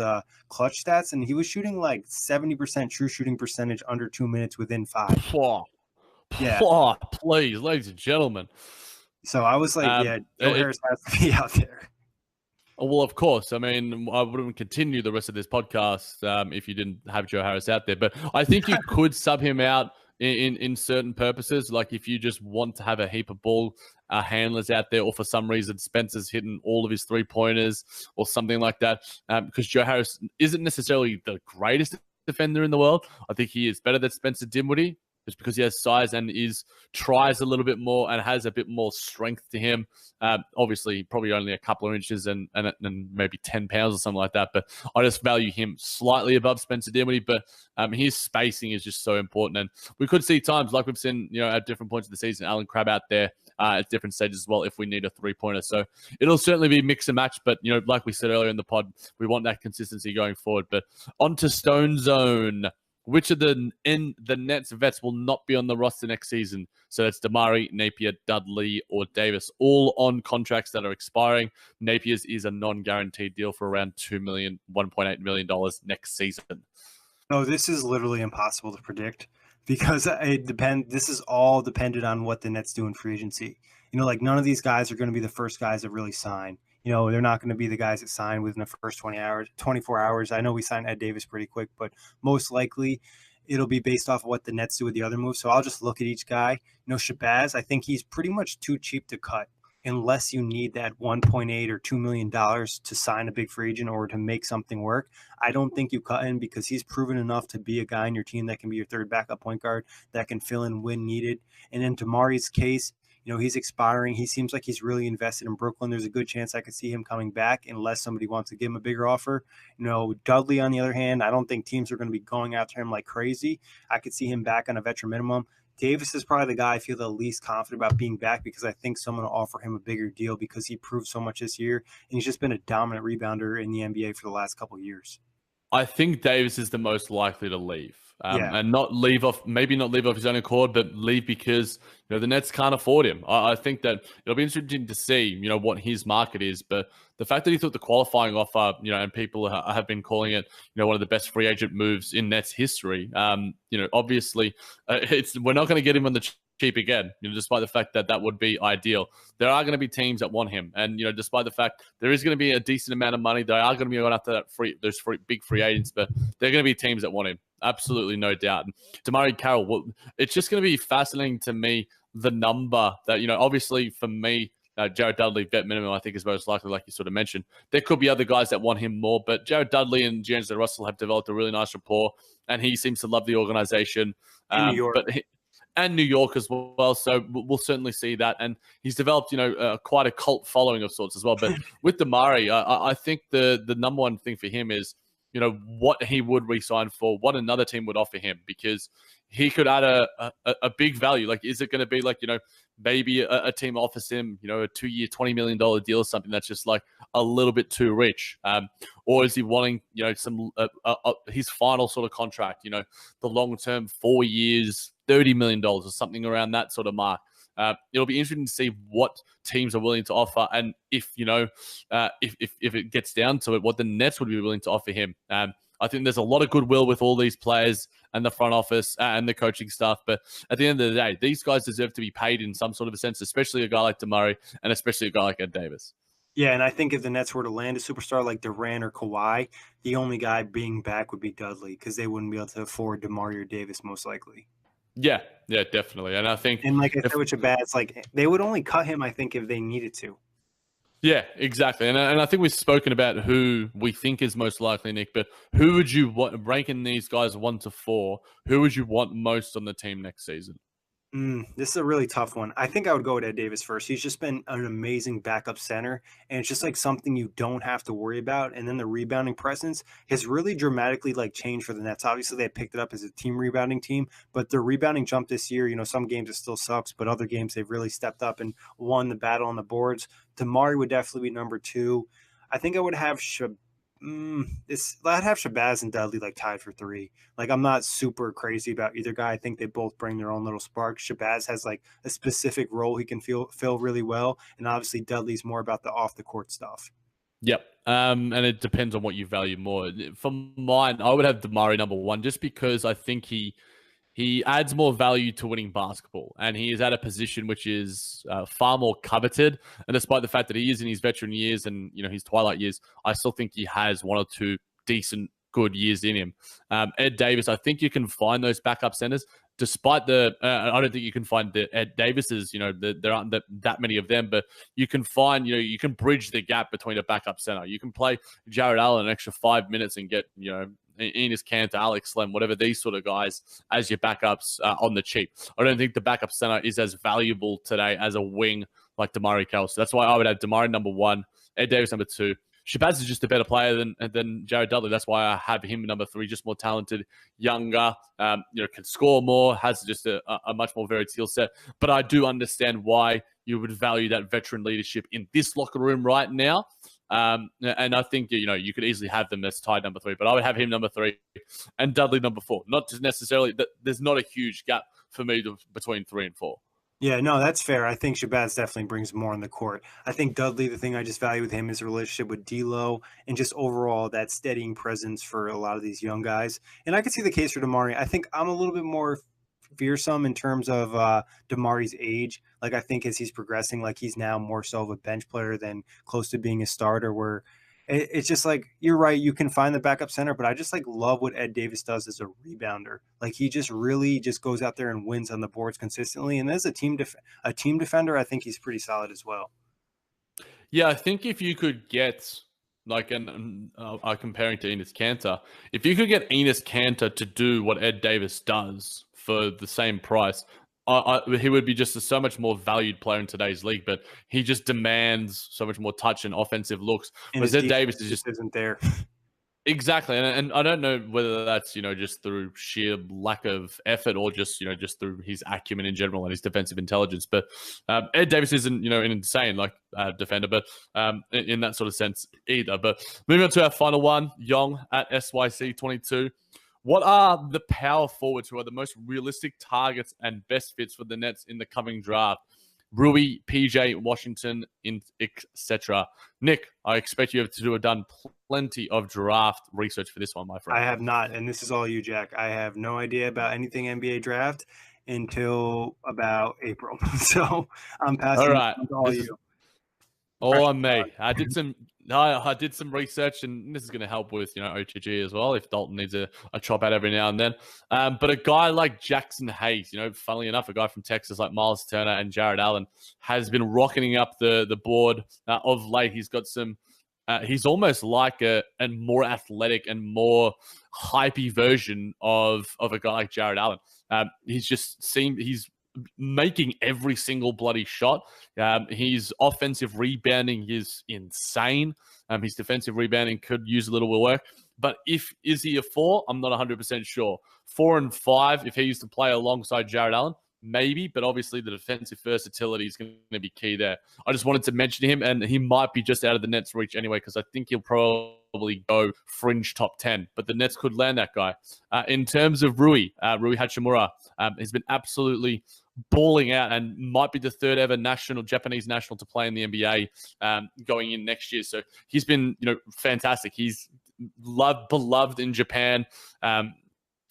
clutch stats, and he was shooting like 70% true shooting percentage under 2 minutes within 5. Oh, Yeah. please, ladies and gentlemen. So I was like, yeah, Joe Harris has to be out there. Well, of course. I mean, I wouldn't continue the rest of this podcast if you didn't have Joe Harris out there. But I think you could sub him out in certain purposes. Like if you just want to have a heap of ball handlers out there, or for some reason Spencer's hitting all of his 3-pointers or something like that. Because Joe Harris isn't necessarily the greatest defender in the world. I think he is better than Spencer Dinwiddie, just because he has size and tries a little bit more and has a bit more strength to him. Obviously, probably only a couple of inches and maybe 10 pounds or something like that. But I just value him slightly above Spencer Dinwiddie. But his spacing is just so important. And we could see times like we've seen, at different points of the season, Alan Crabb out there at different stages as well if we need a 3-pointer. So it'll certainly be mix and match. But, like we said earlier in the pod, we want that consistency going forward. But on to Stone Zone. Which of the Nets vets will not be on the roster next season? So that's Damari, Napier, Dudley, or Davis, all on contracts that are expiring. Napier's is a non-guaranteed deal for around $1.8 million next season. No, this is literally impossible to predict because this is all dependent on what the Nets do in free agency. Like none of these guys are going to be the first guys that really sign. They're not going to be the guys that sign within the first 24 hours. I know we signed Ed Davis pretty quick, but most likely it'll be based off of what the Nets do with the other moves. So I'll just look at each guy. Shabazz, I think he's pretty much too cheap to cut unless you need that $1.8 or $2 million to sign a big free agent or to make something work. I don't think you cut him because he's proven enough to be a guy in your team that can be your third backup point guard that can fill in when needed. And in Damari's case, he's expiring. He seems like he's really invested in Brooklyn. There's a good chance I could see him coming back unless somebody wants to give him a bigger offer. Dudley, on the other hand, I don't think teams are going to be going after him like crazy. I could see him back on a veteran minimum. Davis is probably the guy I feel the least confident about being back because I think someone will offer him a bigger deal because he proved so much this year. And he's just been a dominant rebounder in the NBA for the last couple of years. I think Davis is the most likely to leave. And maybe not leave off his own accord, but leave because the Nets can't afford him. I think that it'll be interesting to see what his market is. But the fact that he took the qualifying offer, and people have been calling it one of the best free agent moves in Nets history. Obviously, we're not going to get him on the cheap again. Despite the fact that would be ideal, there are going to be teams that want him, and despite the fact there is going to be a decent amount of money, they are going to be going after those big free agents, but there are going to be teams that want him. Absolutely, no doubt. And Damari Carroll, it's just going to be fascinating to me, the number that, obviously for me, Jared Dudley, vet minimum, I think is most likely, like you sort of mentioned. There could be other guys that want him more, but Jared Dudley and D'Angelo Russell have developed a really nice rapport, and he seems to love the organization. In New York. And New York as well, so we'll certainly see that. And he's developed, quite a cult following of sorts as well. But with Damari, I think the number one thing for him is, what he would re-sign for, what another team would offer him, because he could add a big value. Like, is it going to be like, maybe a team offers him, a 2-year, $20 million deal or something that's just like a little bit too rich? Or is he wanting, some his final sort of contract, the long-term 4 years, $30 million or something around that sort of mark? It'll be interesting to see what teams are willing to offer, and if it gets down to it, what the Nets would be willing to offer him. I think there's a lot of goodwill with all these players and the front office and the coaching staff, but at the end of the day, these guys deserve to be paid in some sort of a sense, especially a guy like Damari and especially a guy like Ed Davis. Yeah, and I think if the Nets were to land a superstar like Durant or Kawhi, the only guy being back would be Dudley because they wouldn't be able to afford Damari or Davis most likely. Yeah, definitely. And I think, and like I said with Shabazz, like they would only cut him, I think, if they needed to. Yeah, exactly. And I think we've spoken about who we think is most likely, Nick, but who would you want, ranking these guys 1 to 4, who would you want most on the team next season? This is a really tough one. I think I would go with Ed Davis first. He's just been an amazing backup center, and it's just like something you don't have to worry about. And then the rebounding presence has really dramatically like changed for the Nets. Obviously, they picked it up as a team rebounding team, but their rebounding jump this year, some games it still sucks, but other games they've really stepped up and won the battle on the boards. Damari would definitely be number 2. I think I would have I'd have Shabazz and Dudley like tied for 3. Like I'm not super crazy about either guy. I think they both bring their own little spark. Shabazz has like a specific role he can fill really well, and obviously Dudley's more about the off the court stuff. Yep. And it depends on what you value more. For mine, I would have Damari number one, just because I think he adds more value to winning basketball, and he is at a position which is far more coveted. And despite the fact that he is in his veteran years and his twilight years, I still think he has one or two decent, good years in him. Ed Davis, I think you can find those backup centers. Despite I don't think you can find the Ed Davises. There aren't that many of them, but you can find, you can bridge the gap between a backup center. You can play Jarrett Allen an extra 5 minutes and get, Enes Kanter, Alex Lem, whatever, these sort of guys as your backups on the cheap. I don't think the backup center is as valuable today as a wing like Damari Carroll. So that's why I would have Damari number one, Ed Davis number two. Shabazz is just a better player than Jared Dudley. That's why I have him number three, just more talented, younger, can score more, has just a much more varied skill set. But I do understand why you would value that veteran leadership in this locker room right now. And I think, you could easily have them as tied number three, but I would have him number three and Dudley number four. Not just necessarily that there's not a huge gap for me between 3 and 4. Yeah, no, that's fair. I think Shabazz definitely brings more on the court. I think Dudley, the thing I just value with him is a relationship with D'Lo and just overall that steadying presence for a lot of these young guys. And I could see the case for Damari. I think I'm a little bit more fearsome in terms of Damari's age. Like, I think as he's progressing, like he's now more so of a bench player than close to being a starter, where it's just like, you're right, you can find the backup center, but I just love what Ed Davis does as a rebounder. Like, he just really just goes out there and wins on the boards consistently. And as a team defender, I think he's pretty solid as well. Yeah, I think if you could get comparing to Enes Kanter, if you could get Enes Kanter to do what Ed Davis does for the same price, he would be just so much more valued player in today's league, but he just demands so much more touch and offensive looks. Whereas Ed Davis just isn't there. Exactly. And I don't know whether that's, just through sheer lack of effort or just through his acumen in general and his defensive intelligence. But Ed Davis isn't, an insane defender, but in that sort of sense either. But moving on to our final one, Yong at SYC22. What are the power forwards who are the most realistic targets and best fits for the Nets in the coming draft? Rui, PJ, Washington, etc. Nick, I expect you to have done plenty of draft research for this one, my friend. I have not, and this is all you, Jack. I have no idea about anything NBA draft until about April. So I'm passing all right. all you. All on me. I did some research, and this is going to help with OTG as well if Dalton needs a chop out every now and then. But a guy like Jackson Hayes, funnily enough, a guy from Texas like Miles Turner and Jared Allen has been rocketing up the board of late. He's got some. He's almost like a more athletic and more hypey version of a guy like Jared Allen. He's making every single bloody shot. His offensive rebounding is insane. His defensive rebounding could use a little work. But is he a 4? I'm not 100% sure. 4 and 5, if he used to play alongside Jared Allen, maybe, but obviously the defensive versatility is going to be key there. I just wanted to mention him, and he might be just out of the Nets' reach anyway, because I think he'll probably go fringe top 10, but the Nets could land that guy. In terms of Rui Hachimura, has been absolutely balling out and might be the third ever Japanese national to play in the NBA going in next year. So he's been, fantastic. He's beloved in Japan.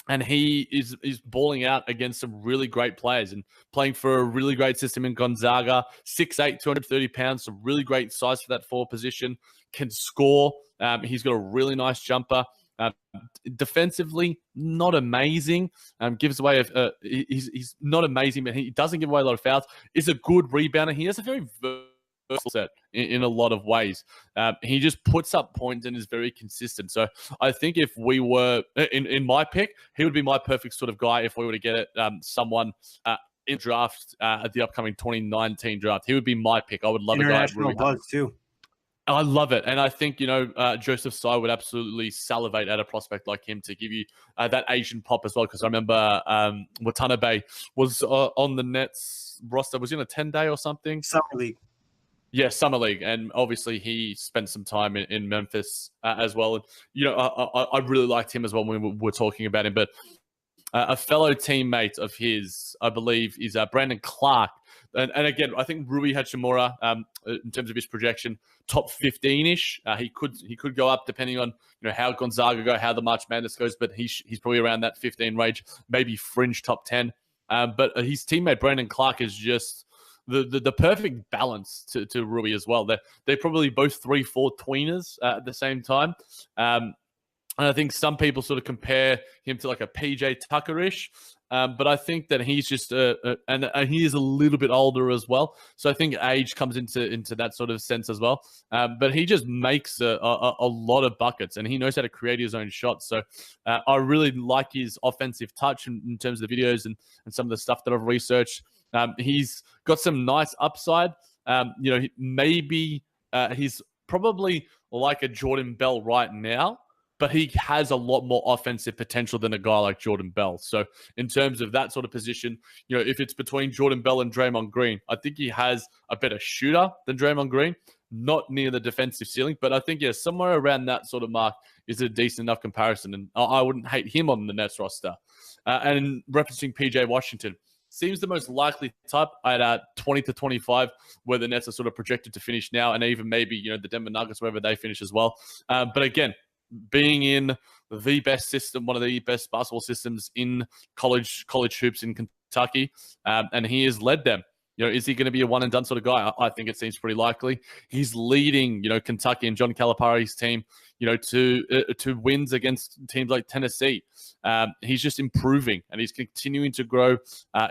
And he is balling out against some really great players and playing for a really great system in Gonzaga. 6'8", 230 pounds, some really great size for that 4 position. Can score. He's got a really nice jumper. Defensively, not amazing. Gives away he's not amazing, but he doesn't give away a lot of fouls. Is a good rebounder. He has a very versatile set in a lot of ways. He just puts up points and is very consistent. So I think if we were in my pick, he would be my perfect sort of guy if we were to get someone in draft at the upcoming 2019 draft. He would be my pick. I would love international buzz too. I love it. And I think, Joseph Tsai would absolutely salivate at a prospect like him to give you that Asian pop as well. Because I remember Watanabe was on the Nets roster. Was he on a 10-day or something? Summer League. Yeah, Summer League. And obviously he spent some time in Memphis as well. And, I really liked him as well when we were talking about him. But a fellow teammate of his, I believe, is Brandon Clark, And again, I think Rui Hachimura, in terms of his projection, top 15-ish. He could go up depending on how Gonzaga go, how the March Madness goes, but he's probably around that 15 range, maybe fringe top 10. But his teammate Brandon Clark is just the perfect balance to Rui as well. They're probably both 3-4 tweeners at the same time. And I think some people sort of compare him to like a PJ Tucker-ish. But I think that he's just and he is a little bit older as well, so I think age comes into that sort of sense as well. But he just makes a lot of buckets, and he knows how to create his own shots. So I really like his offensive touch in terms of the videos and some of the stuff that I've researched. He's got some nice upside. Maybe he's probably like a Jordan Bell right now, but he has a lot more offensive potential than a guy like Jordan Bell. So in terms of that sort of position, if it's between Jordan Bell and Draymond Green, I think he has a better shooter than Draymond Green, not near the defensive ceiling, but I think, somewhere around that sort of mark is a decent enough comparison, and I wouldn't hate him on the Nets roster. And referencing PJ Washington, seems the most likely type at 20 to 25, where the Nets are sort of projected to finish now, and even maybe, the Denver Nuggets, wherever they finish as well. But again, being in the best system, one of the best basketball systems in college hoops in Kentucky, and he has led them. Is he going to be a one and done sort of guy? I think it seems pretty likely. He's leading, Kentucky and John Calipari's team, to wins against teams like Tennessee. He's just improving, and he's continuing to grow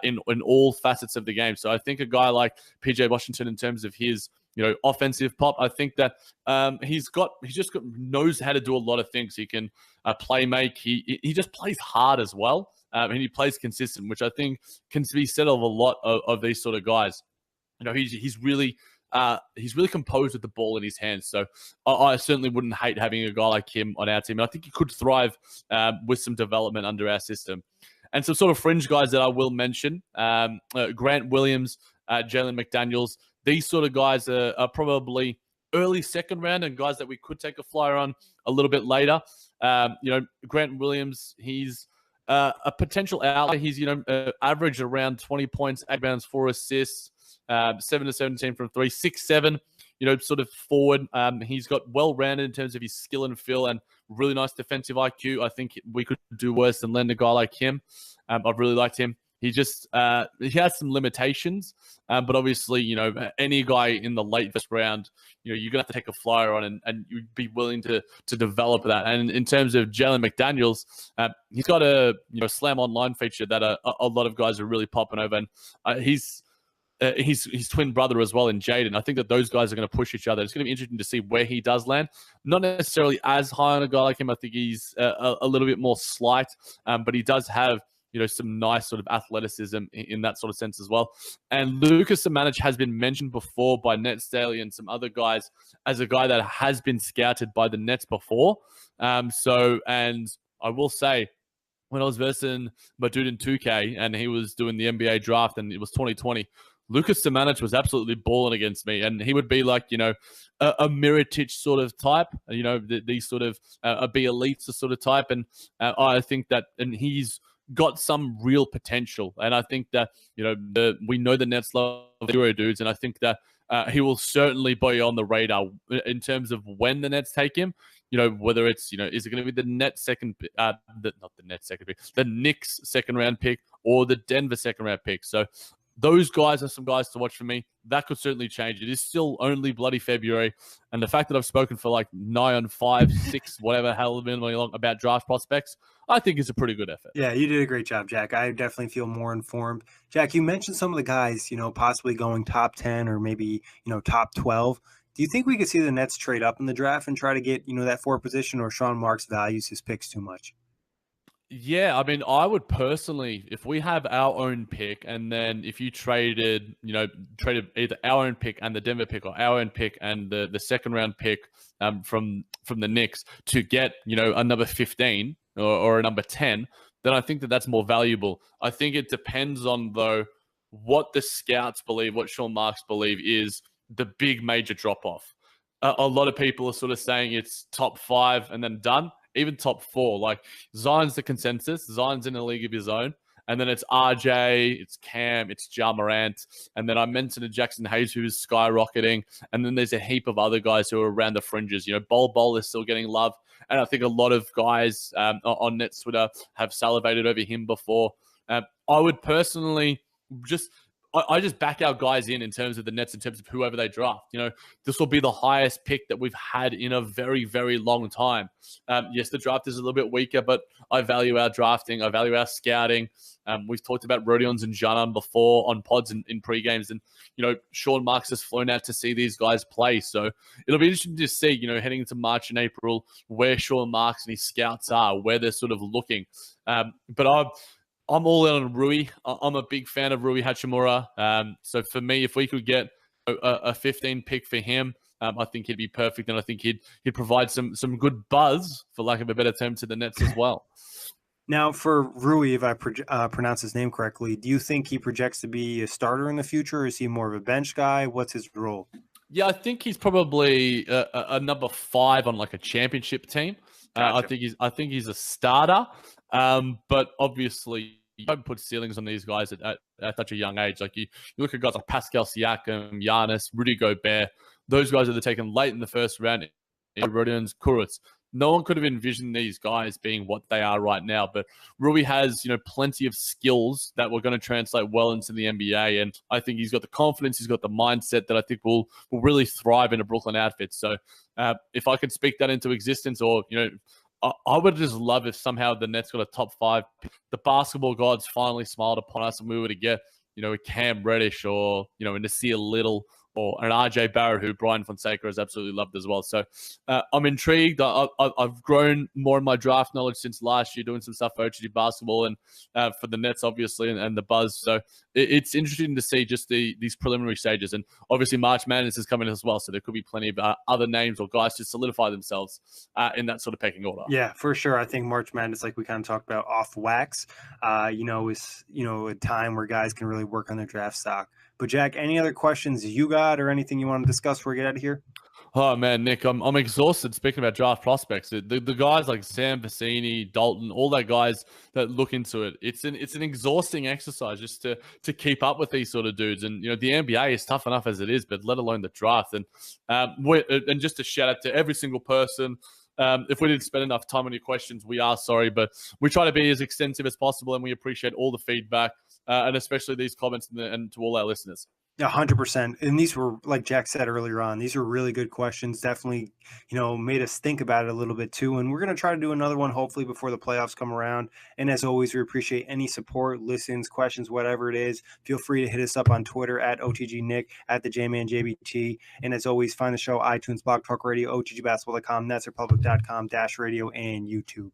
in all facets of the game. So I think a guy like PJ Washington, in terms of his offensive pop, I think that he knows how to do a lot of things. He can play make. He just plays hard as well, and he plays consistent, which I think can be said of a lot of these sort of guys. He's really composed with the ball in his hands. So I certainly wouldn't hate having a guy like him on our team. And I think he could thrive with some development under our system. And some sort of fringe guys that I will mention, Grant Williams, Jalen McDaniels. These sort of guys are probably early second round, and guys that we could take a flyer on a little bit later. Grant Williams, he's a potential outlier. He's, averaged around 20 points, 8 rebounds, 4 assists, 7 to 17 from 3, 6'7", sort of forward. He's got well-rounded in terms of his skill and feel, and really nice defensive IQ. I think we could do worse than lend a guy like him. I've really liked him. He just he has some limitations, but obviously, any guy in the late first round, you're gonna have to take a flyer on, and you'd be willing to develop that. And in terms of Jalen McDaniels, he's got a slam online feature that a lot of guys are really popping over, and he's his twin brother as well in Jaden. I think that those guys are going to push each other. It's going to be interesting to see where he does land. Not necessarily as high on a guy like him. I think he's a little bit more slight, but he does have some nice sort of athleticism in that sort of sense as well. And Lucas Samanic has been mentioned before by Nets Daily and some other guys as a guy that has been scouted by the Nets before. And I will say, when I was versing my dude in 2K and he was doing the NBA draft and it was 2020, Lucas Samanic was absolutely balling against me, and he would be like, a Mirotic sort of type, these sort of a B elites sort of type. And I think that, and he's got some real potential. And I think that, we know the Nets love Euro dudes, and I think that he will certainly be on the radar in terms of when the Nets take him. Whether it's, is it going to be the Nets second, not the Nets second pick, the Knicks second round pick, or the Denver second round pick. So those guys are some guys to watch for me. That could certainly change. It is still only bloody February. And the fact that I've spoken for like 9 on 5, 6, whatever hell long about draft prospects, I think is a pretty good effort. Yeah, you did a great job, Jack. I definitely feel more informed. Jack, you mentioned some of the guys, possibly going top 10 or maybe, top 12. Do you think we could see the Nets trade up in the draft and try to get, that 4 position, or Sean Marks values his picks too much? Yeah, I mean, I would personally, if we have our own pick, and then if you traded either our own pick and the Denver pick, or our own pick and the second round pick from the Knicks to get, a number 15 or a number 10, then I think that that's more valuable. I think it depends on, though, what the scouts believe, what Sean Marks believe is the big major drop-off. A lot of people are sort of saying it's top 5 and then done. Even top 4, like Zion's the consensus. Zion's in a league of his own. And then it's RJ, it's Cam, it's Ja Morant. And then I mentioned Jackson Hayes, who is skyrocketing. And then there's a heap of other guys who are around the fringes. Bol is still getting love. And I think a lot of guys on Nets Twitter have salivated over him before. I would personally I just back our guys in terms of the Nets, in terms of whoever they draft. This will be the highest pick that we've had in a very, very long time. Yes, the draft is a little bit weaker, but I value our drafting. I value our scouting. We've talked about Rodions and Janan before on pods in pre-games. And, Sean Marks has flown out to see these guys play. So it'll be interesting to see, heading into March and April, where Sean Marks and his scouts are, where they're sort of looking. But I'm all in on Rui. I'm a big fan of Rui Hachimura. So for me, if we could get a 15 pick for him, I think he'd be perfect, and I think he'd provide some good buzz, for lack of a better term, to the Nets as well. Now, for Rui, if I pronounce his name correctly, do you think he projects to be a starter in the future, or is he more of a bench guy? What's his role? Yeah, I think he's probably a number 5 on like a championship team. Gotcha. I think he's a starter, but obviously you don't put ceilings on these guys at such a young age. Like you look at guys like Pascal Siakam, Giannis, Rudy Gobert. Those guys are taken late in the first round. Rodions, Kurucs. No one could have envisioned these guys being what they are right now. But Rui has, plenty of skills that were going to translate well into the NBA. And I think he's got the confidence, he's got the mindset that I think will really thrive in a Brooklyn outfit. So if I could speak that into existence, or, I would just love if somehow the Nets got a top 5. The basketball gods finally smiled upon us and we were to get, a Cam Reddish or, a Nasir Little or an RJ Barrett, who Brian Fonseca has absolutely loved as well. So I'm intrigued. I've grown more in my draft knowledge since last year, doing some stuff for OTG basketball and for the Nets, obviously, and the buzz. So it's interesting to see just these preliminary stages. And obviously March Madness is coming as well. So there could be plenty of other names or guys to solidify themselves in that sort of pecking order. Yeah, for sure. I think March Madness, like we kind of talked about off wax, is, a time where guys can really work on their draft stock. But Jack, any other questions you got or anything you want to discuss before we get out of here? Oh man, Nick, I'm exhausted speaking about draft prospects. The guys like Sam Vecini, Dalton, all that guys that look into it. It's an exhausting exercise just to keep up with these sort of dudes. And the NBA is tough enough as it is, but let alone the draft. And just a shout out to every single person. If we didn't spend enough time on your questions, we are sorry, but we try to be as extensive as possible, and we appreciate all the feedback, and especially these comments and to all our listeners. 100%. And these were, like Jack said earlier on, these were really good questions. Definitely, made us think about it a little bit too. And we're going to try to do another one, hopefully, before the playoffs come around. And as always, we appreciate any support, listens, questions, whatever it is. Feel free to hit us up on Twitter at OTGNick, at the JManJBT. And as always, find the show iTunes, Blog Talk Radio, OTGBasketball.com, NetsRepublic.com, Dash Radio, and YouTube.